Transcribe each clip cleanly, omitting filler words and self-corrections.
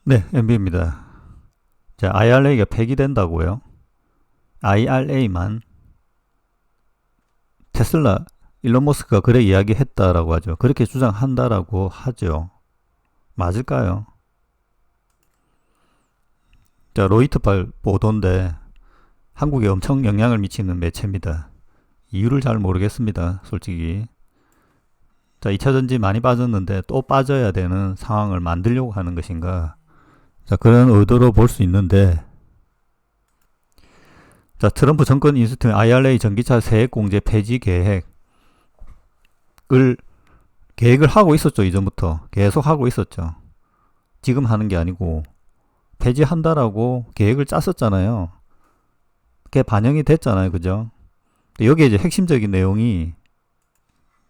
네, MB입니다. 자, IRA가 폐기된다고요? IRA만 테슬라 일론 머스크가 그래 이야기했다라고 하죠. 그렇게 주장한다라고 하죠. 맞을까요? 자, 로이터발 보도인데 한국에 엄청 영향을 미치는 매체입니다. 이유를 잘 모르겠습니다. 솔직히. 자, 2차 전지 많이 빠졌는데 또 빠져야 되는 상황을 만들려고 하는 것인가? 자, 그런 의도로 볼 수 있는데, 자, 트럼프 정권 인수 팀 IRA 전기차 세액 공제 폐지 계획을 하고 있었죠. 이전부터 계속 하고 있었죠. 지금 하는 게 아니고 폐지한다라고 계획을 짰었잖아요. 그게 반영이 됐잖아요. 그죠? 여기에 이제 핵심적인 내용이,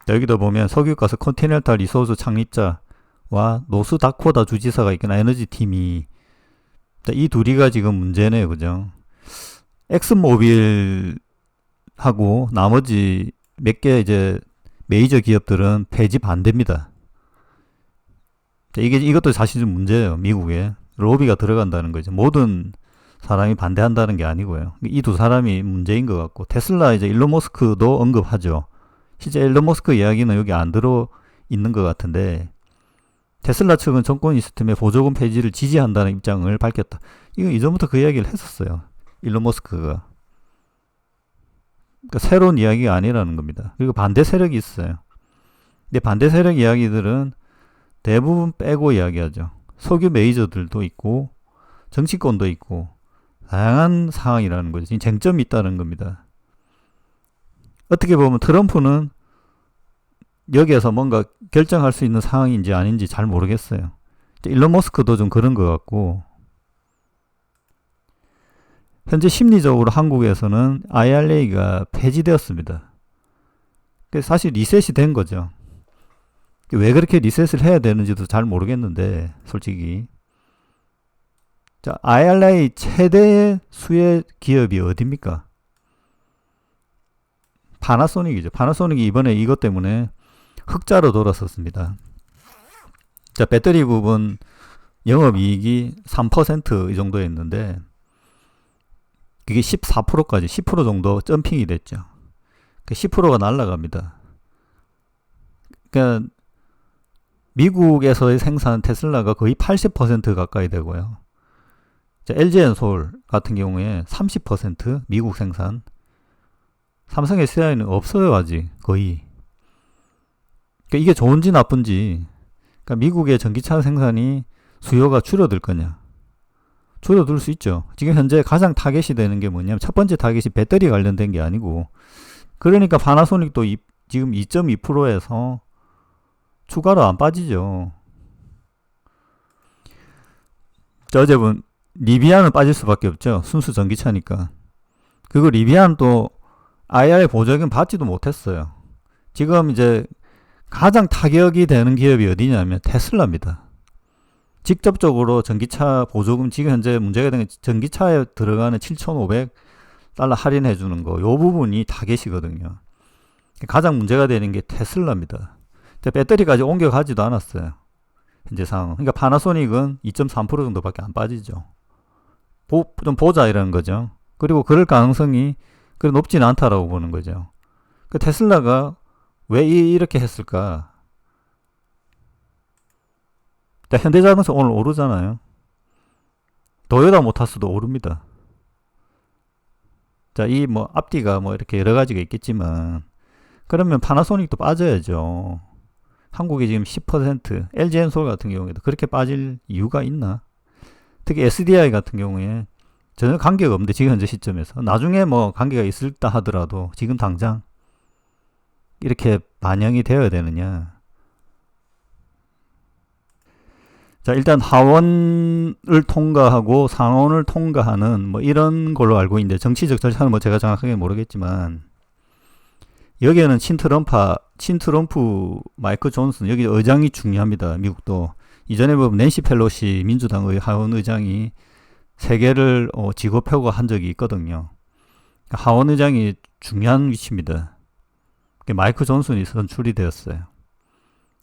여기도 보면 석유가스 컨티넨탈 리소스 창립자와 노스 다코다 주지사가 있거나 에너지 팀이, 이 둘이가 지금 문제네요. 그죠? 엑슨모빌하고 나머지 몇 개 이제 메이저 기업들은 폐지 반대입니다. 이것도 사실 좀 문제예요. 미국에 로비가 들어간다는 거죠. 모든 사람이 반대한다는 게 아니고요. 이 두 사람이 문제인 것 같고, 테슬라 이제 일론 머스크도 언급하죠. 실제 일론 머스크 이야기는 여기 안 들어 있는 것 같은데, 테슬라 측은 정권 있을 틈에 보조금 폐지를 지지한다는 입장을 밝혔다. 이거 이전부터 그 이야기를 했었어요. 일론 머스크가. 그러니까 새로운 이야기가 아니라는 겁니다. 그리고 반대 세력이 있어요. 근데 반대 세력 이야기들은 대부분 빼고 이야기하죠. 석유 메이저들도 있고 정치권도 있고 다양한 상황이라는 거죠. 지금 쟁점이 있다는 겁니다. 어떻게 보면 트럼프는 여기에서 뭔가 결정할 수 있는 상황인지 아닌지 잘 모르겠어요. 일론 머스크도 좀 그런 것 같고, 현재 심리적으로 한국에서는 IRA가 폐지되었습니다. 사실 리셋이 된 거죠. 왜 그렇게 리셋을 해야 되는지도 잘 모르겠는데, 솔직히. 자, IRA 최대 수혜 기업이 어디입니까? 파나소닉이죠. 파나소닉이 이번에 이것 때문에 흑자로 돌았었습니다. 자, 배터리 부분 영업이익이 3%이 정도였는데, 그게 14%까지 10% 정도 점핑이 됐죠. 10%가 날라갑니다. 그러니까 미국에서의 생산 테슬라가 거의 80% 가까이 되고요. LG엔솔 같은 경우에 30% 미국 생산. 삼성 SDI는 없어요. 아직 거의. 그러니까 이게 좋은지 나쁜지, 그러니까 미국의 전기차 생산이 수요가 줄어들 거냐, 줄어들 수 있죠. 지금 현재 가장 타겟이 되는 게 뭐냐면, 첫 번째 타겟이 배터리 관련된 게 아니고, 그러니까 파나소닉도 지금 2.2%에서 추가로 안 빠지죠. 어제 본 리비안은 빠질 수밖에 없죠. 순수 전기차니까. 그리고 리비안 또 IRA 보조금 받지도 못했어요. 지금 이제 가장 타격이 되는 기업이 어디냐면 테슬라입니다. 직접적으로 전기차 보조금, 지금 현재 문제가 되는 전기차에 들어가는 7,500달러 할인해 주는 거, 요 부분이 타겟이거든요. 가장 문제가 되는 게 테슬라입니다. 배터리까지 옮겨가지도 않았어요. 현재 상황은. 그러니까 파나소닉은 2.3% 정도밖에 안 빠지죠. 좀 보자 이라는 거죠. 그리고 그럴 가능성이 그리 높지는 않다라고 보는 거죠. 그 테슬라가 왜 이렇게 했을까? 현대자동차 오늘 오르잖아요. 도요타 모타스도 오릅니다. 자, 이 뭐 앞뒤가 뭐 이렇게 여러 가지가 있겠지만, 그러면 파나소닉도 빠져야죠. 한국이 지금 10%, LG엔솔 같은 경우에도 그렇게 빠질 이유가 있나? 특히 SDI 같은 경우에 전혀 관계가 없는데, 지금 현재 시점에서. 나중에 뭐 관계가 있을다 하더라도 지금 당장 이렇게 반영이 되어야 되느냐. 자, 일단 하원을 통과하고 상원을 통과하는 뭐 이런 걸로 알고 있는데, 정치적 절차는 뭐 제가 정확하게 모르겠지만, 여기에는 친트럼프 마이크 존슨, 여기 의장이 중요합니다. 미국도. 이전에 보면 낸시 펠로시 민주당의 하원 의장이 세 개를 지급표가 한 적이 있거든요. 하원 의장이 중요한 위치입니다. 마이크 존슨이 선출이 되었어요.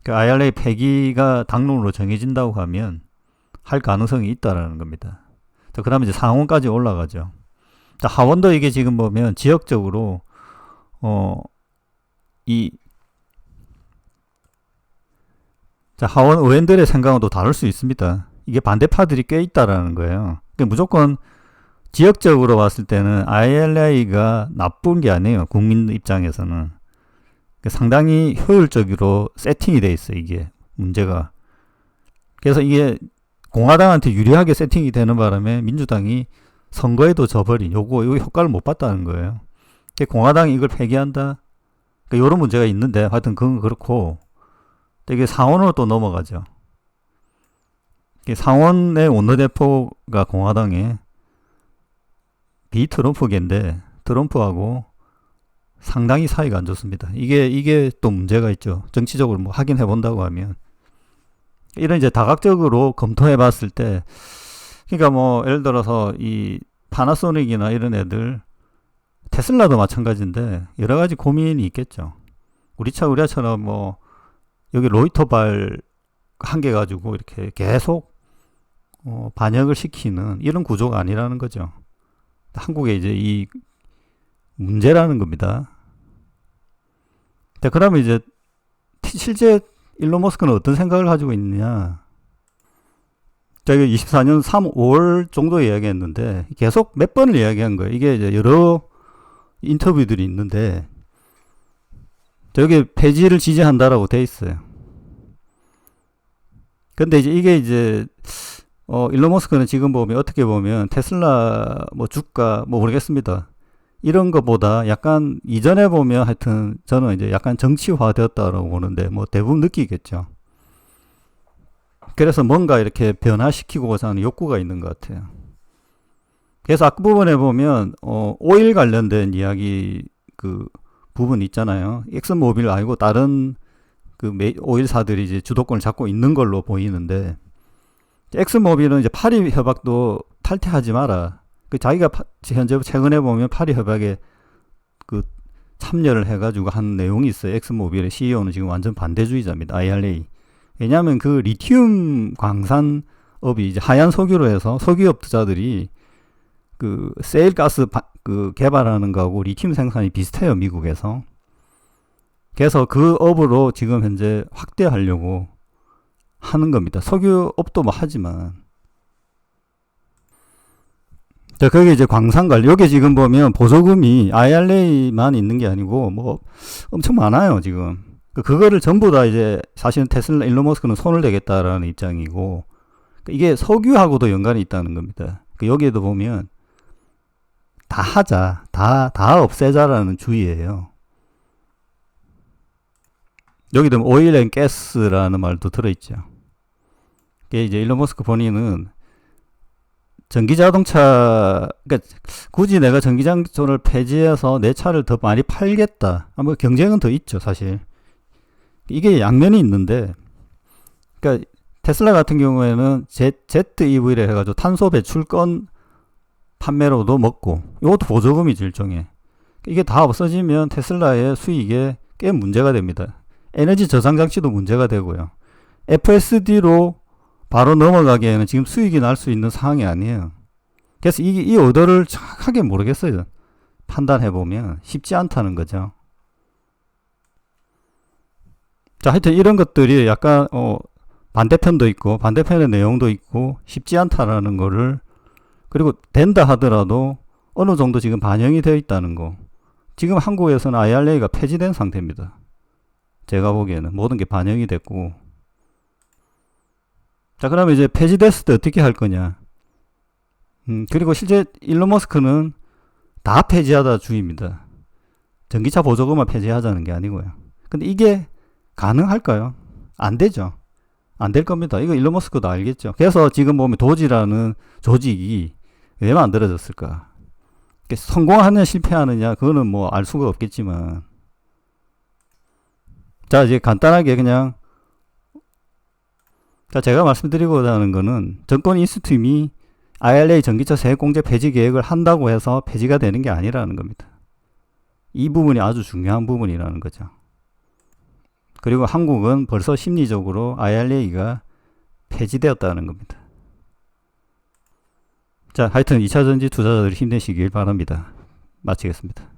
IRA 폐기가 당론으로 정해진다고 하면 할 가능성이 있다라는 겁니다. 자, 그다음에 이제 상원까지 올라가죠. 자, 하원도 이게 지금 보면 지역적으로 이 자, 하원 의원들의 생각은 또 다를 수 있습니다. 이게 반대파들이 꽤 있다라는 거예요. 그러니까 무조건 지역적으로 봤을 때는 ILA가 나쁜 게 아니에요. 국민 입장에서는. 그러니까 상당히 효율적으로 세팅이 돼 있어요. 이게 문제가. 그래서 이게 공화당한테 유리하게 세팅이 되는 바람에 민주당이 선거에도 져버린 요거 효과를 못 봤다는 거예요. 공화당이 이걸 폐기한다. 그러니까 이런 문제가 있는데 하여튼 그건 그렇고 이게 상원으로 또 넘어가죠. 상원의 원내대표가 공화당의 비트럼프계인데 트럼프하고 상당히 사이가 안 좋습니다. 이게 또 문제가 있죠. 정치적으로 뭐 확인해 본다고 하면 이런 이제 다각적으로 검토해 봤을 때 그러니까 뭐 예를 들어서 이 파나소닉이나 이런 애들 테슬라도 마찬가지인데 여러 가지 고민이 있겠죠. 우리차처럼 뭐 여기 로이터발 한 개 가지고 이렇게 계속 반역을 시키는 이런 구조가 아니라는 거죠. 한국에 이제 이 문제라는 겁니다. 그 다음에 이제 실제 일론 머스크는 어떤 생각을 가지고 있느냐. 제가 24년 3, 5월 정도 이야기했는데 계속 몇 번을 이야기한 거예요. 이게 이제 여러 인터뷰들이 있는데 저기 폐지를 지지한다라고 돼 있어요. 근데 이제 이게 이제 일론 머스크는 지금 보면 어떻게 보면 테슬라 뭐 주가 뭐 모르겠습니다. 이런 것보다 약간 이전에 보면 하여튼 저는 이제 약간 정치화되었다라고 보는데 뭐 대부분 느끼겠죠. 그래서 뭔가 이렇게 변화시키고자 하는 욕구가 있는 것 같아요. 그래서 앞부분에 보면 오일 관련된 이야기 그 부분 있잖아요. 엑슨모빌 아니고 다른 그 오일사들이 이제 주도권을 잡고 있는 걸로 보이는데 엑슨모빌은 이제 파리 협약도 탈퇴하지 마라. 그 자기가 현재 최근에 보면 파리 협약에 그 참여를 해가지고 한 내용이 있어요. 엑슨모빌의 CEO는 지금 완전 반대주의자입니다. IRA. 왜냐하면 그 리튬 광산업이 이제 하얀 석유로 해서 석유업자들이 그 세일가스 그 개발하는 거하고 리튬 생산이 비슷해요. 미국에서. 그래서 그 업으로 지금 현재 확대하려고 하는 겁니다. 석유업도 뭐 하지만. 자, 거기 이제 광산 관리. 여기 지금 보면 보조금이 IRA만 있는 게 아니고 뭐 엄청 많아요, 지금. 그거를 전부 다 이제 사실은 테슬라 일론 머스크는 손을 대겠다라는 입장이고 이게 석유하고도 연관이 있다는 겁니다. 여기에도 보면 다 하자, 다 없애자라는 주의예요. 여기도 오일 앤 가스라는 말도 들어있죠. 이게 이제 일론 머스크 본인은 전기자동차, 그러니까 굳이 내가 전기장전을 폐지해서 내 차를 더 많이 팔겠다. 뭐 경쟁은 더 있죠, 사실. 이게 양면이 있는데, 그러니까 테슬라 같은 경우에는 ZEV를 해가지고 탄소 배출권 판매로도 먹고, 이것도 보조금이지 일종의. 이게 다 없어지면 테슬라의 수익에 꽤 문제가 됩니다. 에너지 저장 장치도 문제가 되고요. FSD로 바로 넘어가기에는 지금 수익이 날 수 있는 상황이 아니에요. 그래서 이 오더를 정확하게 모르겠어요. 판단해보면 쉽지 않다는 거죠. 자, 하여튼 이런 것들이 약간 반대편도 있고 반대편의 내용도 있고 쉽지 않다라는 거를, 그리고 된다 하더라도 어느 정도 지금 반영이 되어 있다는 거. 지금 한국에서는 IRA가 폐지된 상태입니다. 제가 보기에는 모든 게 반영이 됐고. 자, 그러면 이제 폐지됐을 때 어떻게 할 거냐. 그리고 실제 일론 머스크는 다 폐지하다 주의입니다. 전기차 보조금만 폐지하자는 게 아니고요. 근데 이게 가능할까요? 안 되죠. 안 될 겁니다. 이거 일론 머스크도 알겠죠. 그래서 지금 보면 도지라는 조직이 왜 만들어졌을까? 성공하느냐 실패하느냐 그거는 뭐 알 수가 없겠지만, 자, 이제 간단하게 그냥, 자, 제가 말씀드리고자 하는 거는 정권 인수팀이 IRA 전기차 세액공제 폐지 계획을 한다고 해서 폐지가 되는 게 아니라는 겁니다. 이 부분이 아주 중요한 부분이라는 거죠. 그리고 한국은 벌써 심리적으로 IRA가 폐지되었다는 겁니다. 자, 하여튼 2차전지 투자자들이 힘내시길 바랍니다. 마치겠습니다.